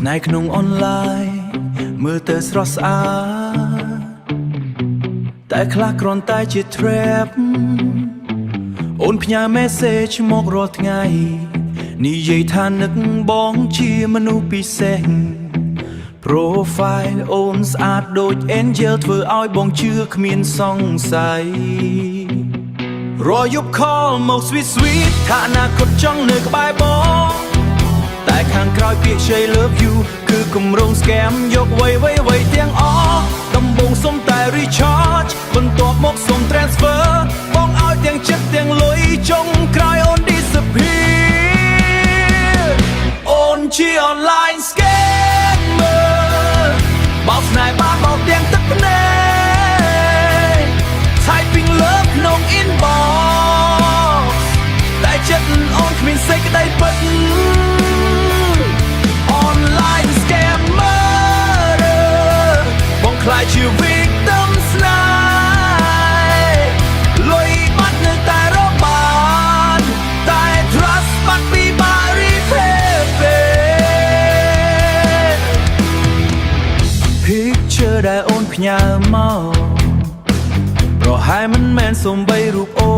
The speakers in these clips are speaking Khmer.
ស្នេហ៍ក្នុងអនឡាញមើលទៅស្រស់ស្អាតតែខ្លះគ្រាន់តែជា trap អូនផ្ញើ message មករាល់ថ្ងៃនិយាយថានឹកបងជាមនុស្សពិសេស Profile អូនស្អាតដូច Angel ធ្វើឲ្យបងជឿគ្មានសង្ស័យរយប់ call មក sweet ថាអនាគតចង់នៅក្បែរបងតែខាងក្រោយពាក្យ say love you គឺគម្រោង scam យកវ័យទាំងអស់ដំបងសុំតែ recharge បន្ទាប់មកសុំ transfer បងឲ្យទាំងចិត្តទាំងលុយចុងក្រោយអូន disappear អូនជា online scammer បោកស្នេហ៍បានបោកទាំងទឹកភ្នែក typing love ក្នុង inbox តែចិត្តអូនគ្មានសេចក្តីពិត online scammer បងខ្លាចជា victim ស្នេហ៍លុយបាត់នៅតែរកបានតែ trust បាត់ពីបារី picture ដែលអូនផ្ញើមកប្រហែលមិនមែនសូម្បីរូបអូ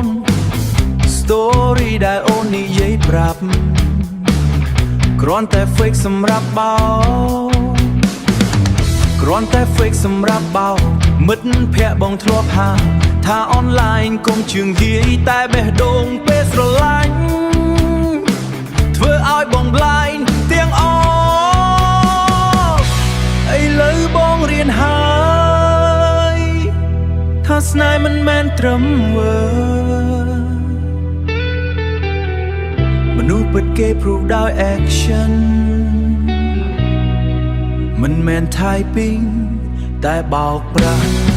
ន story ដែលអូននិយាយប្រាប់គ្រាន់តែ fake សម្រាប់បោគ្រាន់តែ fake សម្រាប់បោមិត្តភ័ក្ដិបងធ្លាប់ហាថា online កុំជឿងងាយតែបេះដូងពេលស្រឡាញ់ធ្វើឲ្យបង blind ទាំងអស់ឥឡូវបងរៀនហើយថាស្នេហ៍មិនមែនត្រឹមវើមនុស្សពិតគេ prove ដោយ action មិនមែន typing តែបោកប្រាស់